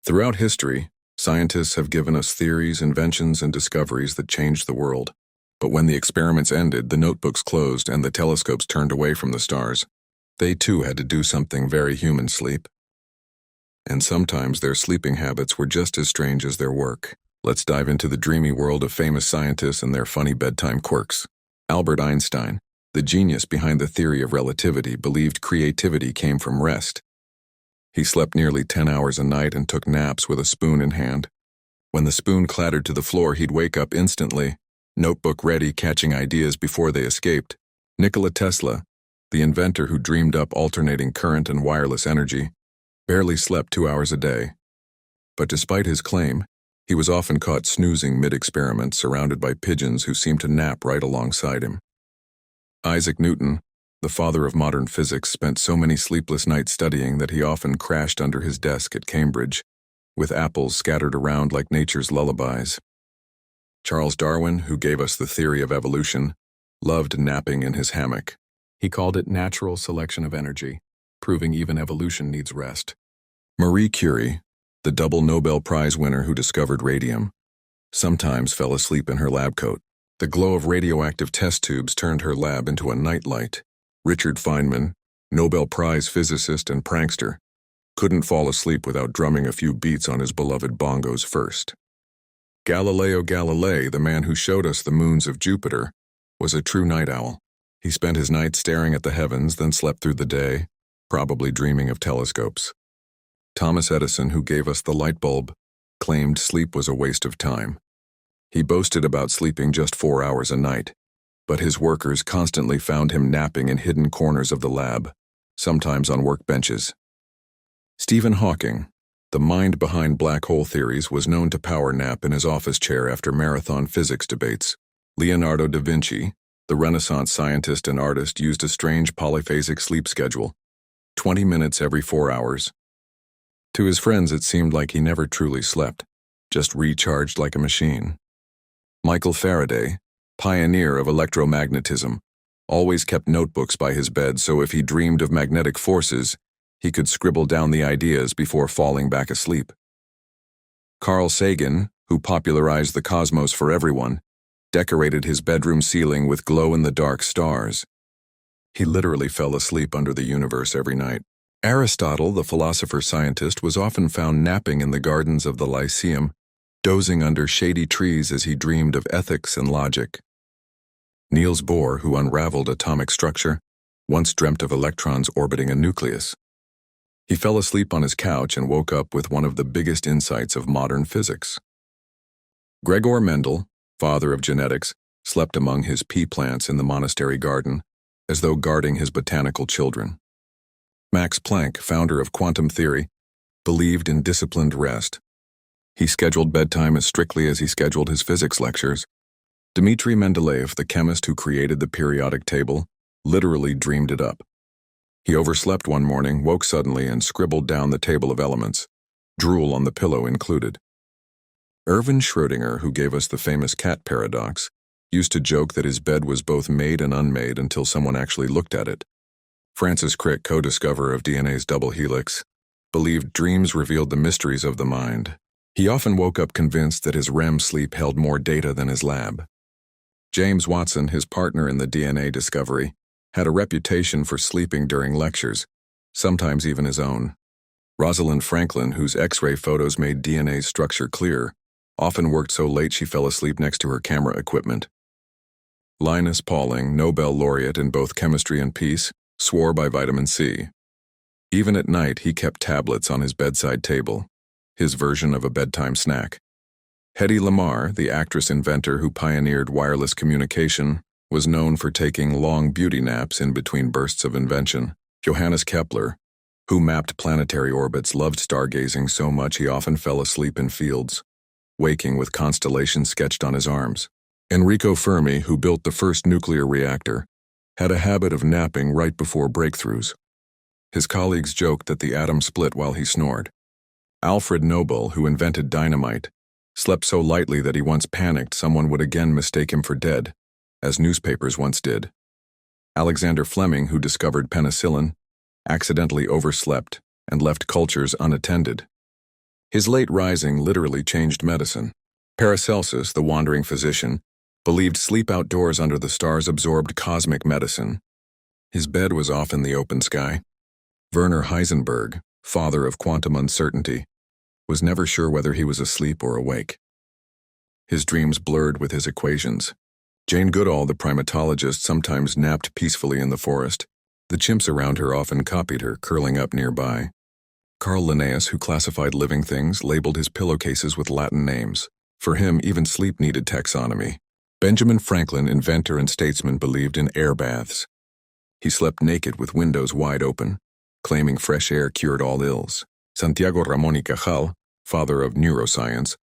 Throughout history, scientists have given us theories, inventions, and discoveries that changed the world. But when the experiments ended, the notebooks closed, and the telescopes turned away from the stars, they too had to do something very human: sleep. And sometimes their sleeping habits were just as strange as their work. Let's dive into the dreamy world of famous scientists and their funny bedtime quirks. Albert Einstein, the genius behind the theory of relativity, believed creativity came from rest. He slept nearly 10 hours a night and took naps with a spoon in hand. When the spoon clattered to the floor, he'd wake up instantly, notebook ready, catching ideas before they escaped. Nikola Tesla, the inventor who dreamed up alternating current and wireless energy, barely slept 2 hours a day. But despite his claim, he was often caught snoozing mid-experiment, surrounded by pigeons who seemed to nap right alongside him. Isaac Newton, the father of modern physics, spent so many sleepless nights studying that he often crashed under his desk at Cambridge, with apples scattered around like nature's lullabies. Charles Darwin, who gave us the theory of evolution, loved napping in his hammock. He called it natural selection of energy, proving even evolution needs rest. Marie Curie, the double Nobel Prize winner who discovered radium, sometimes fell asleep in her lab coat. The glow of radioactive test tubes turned her lab into a nightlight. Richard Feynman, Nobel Prize physicist and prankster, couldn't fall asleep without drumming a few beats on his beloved bongos first. Galileo Galilei, the man who showed us the moons of Jupiter, was a true night owl. He spent his nights staring at the heavens, then slept through the day, probably dreaming of telescopes. Thomas Edison, who gave us the light bulb, claimed sleep was a waste of time. He boasted about sleeping just 4 hours a night, but his workers constantly found him napping in hidden corners of the lab, sometimes on workbenches. Stephen Hawking, the mind behind black hole theories, was known to power nap in his office chair after marathon physics debates. Leonardo da Vinci, the Renaissance scientist and artist, used a strange polyphasic sleep schedule, 20 minutes every 4 hours. To his friends, it seemed like he never truly slept, just recharged like a machine. Michael Faraday, pioneer of electromagnetism, always kept notebooks by his bed so if he dreamed of magnetic forces, he could scribble down the ideas before falling back asleep. Carl Sagan, who popularized the cosmos for everyone, decorated his bedroom ceiling with glow-in-the-dark stars. He literally fell asleep under the universe every night. Aristotle, the philosopher-scientist, was often found napping in the gardens of the Lyceum, dozing under shady trees as he dreamed of ethics and logic. Niels Bohr, who unraveled atomic structure, once dreamt of electrons orbiting a nucleus. He fell asleep on his couch and woke up with one of the biggest insights of modern physics. Gregor Mendel, father of genetics, slept among his pea plants in the monastery garden, as though guarding his botanical children. Max Planck, founder of quantum theory, believed in disciplined rest. He scheduled bedtime as strictly as he scheduled his physics lectures. Dmitri Mendeleev, the chemist who created the periodic table, literally dreamed it up. He overslept one morning, woke suddenly, and scribbled down the table of elements, drool on the pillow included. Erwin Schrödinger, who gave us the famous cat paradox, used to joke that his bed was both made and unmade until someone actually looked at it. Francis Crick, co-discoverer of DNA's double helix, believed dreams revealed the mysteries of the mind. He often woke up convinced that his REM sleep held more data than his lab. James Watson, his partner in the DNA discovery, had a reputation for sleeping during lectures, sometimes even his own. Rosalind Franklin, whose X-ray photos made DNA's structure clear, often worked so late she fell asleep next to her camera equipment. Linus Pauling, Nobel laureate in both chemistry and peace, swore by vitamin C. Even at night, he kept tablets on his bedside table, his version of a bedtime snack. Hedy Lamarr, the actress-inventor who pioneered wireless communication, was known for taking long beauty naps in between bursts of invention. Johannes Kepler, who mapped planetary orbits, loved stargazing so much he often fell asleep in fields, waking with constellations sketched on his arms. Enrico Fermi, who built the first nuclear reactor, had a habit of napping right before breakthroughs. His colleagues joked that the atom split while he snored. Alfred Nobel, who invented dynamite, slept so lightly that he once panicked someone would again mistake him for dead, as newspapers once did. Alexander Fleming, who discovered penicillin, accidentally overslept and left cultures unattended. His late rising literally changed medicine. Paracelsus, the wandering physician, believed sleep outdoors under the stars absorbed cosmic medicine. His bed was often the open sky. Werner Heisenberg, father of quantum uncertainty, was never sure whether he was asleep or awake. His dreams blurred with his equations. Jane Goodall, the primatologist, sometimes napped peacefully in the forest. The chimps around her often copied her, curling up nearby. Carl Linnaeus, who classified living things, labeled his pillowcases with Latin names. For him, even sleep needed taxonomy. Benjamin Franklin, inventor and statesman, believed in air baths. He slept naked with windows wide open, claiming fresh air cured all ills. Santiago Ramon y Cajal, father of neuroscience,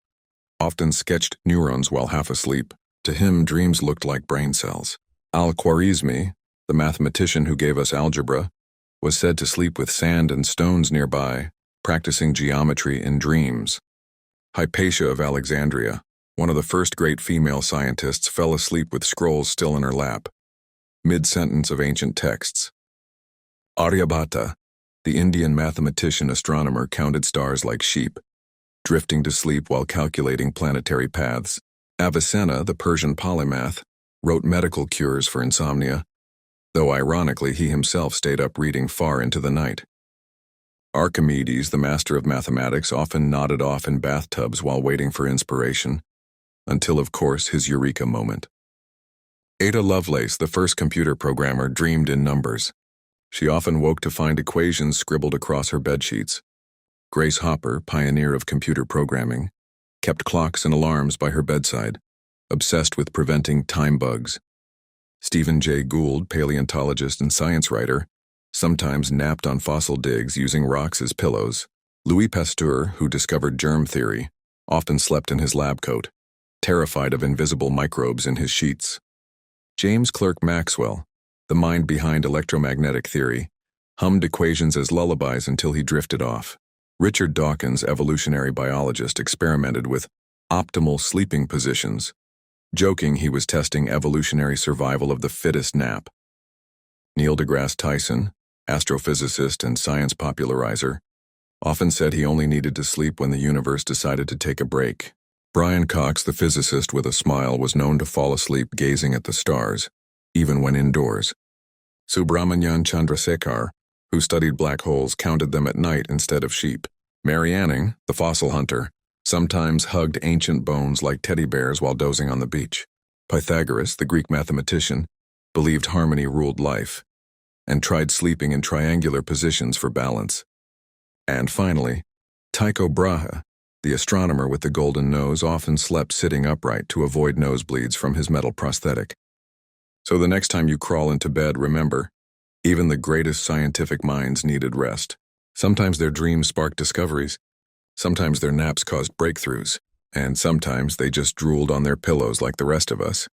often sketched neurons while half asleep. To him, dreams looked like brain cells. Al-Khwarizmi, the mathematician who gave us algebra, was said to sleep with sand and stones nearby, practicing geometry in dreams. Hypatia of Alexandria, one of the first great female scientists, fell asleep with scrolls still in her lap, mid-sentence of ancient texts. Aryabhata, the Indian mathematician-astronomer, counted stars like sheep, drifting to sleep while calculating planetary paths. Avicenna, the Persian polymath, wrote medical cures for insomnia, though ironically he himself stayed up reading far into the night. Archimedes, the master of mathematics, often nodded off in bathtubs while waiting for inspiration, until, of course, his eureka moment. Ada Lovelace, the first computer programmer, dreamed in numbers. She often woke to find equations scribbled across her bedsheets. Grace Hopper, pioneer of computer programming, kept clocks and alarms by her bedside, obsessed with preventing time bugs. Stephen Jay Gould, paleontologist and science writer, sometimes napped on fossil digs using rocks as pillows. Louis Pasteur, who discovered germ theory, often slept in his lab coat, terrified of invisible microbes in his sheets. James Clerk Maxwell, the mind behind electromagnetic theory, hummed equations as lullabies until he drifted off. Richard Dawkins, evolutionary biologist, experimented with optimal sleeping positions, joking he was testing evolutionary survival of the fittest nap. Neil deGrasse Tyson, astrophysicist and science popularizer, often said he only needed to sleep when the universe decided to take a break. Brian Cox, the physicist with a smile, was known to fall asleep gazing at the stars, even when indoors. Subramanian Chandrasekhar, who studied black holes, counted them at night instead of sheep. Mary Anning, the fossil hunter, sometimes hugged ancient bones like teddy bears while dozing on the beach. Pythagoras, the Greek mathematician, believed harmony ruled life, and tried sleeping in triangular positions for balance. And finally, Tycho Brahe, the astronomer with the golden nose, often slept sitting upright to avoid nosebleeds from his metal prosthetic. So the next time you crawl into bed, remember, even the greatest scientific minds needed rest. Sometimes their dreams sparked discoveries, sometimes their naps caused breakthroughs, and sometimes they just drooled on their pillows like the rest of us.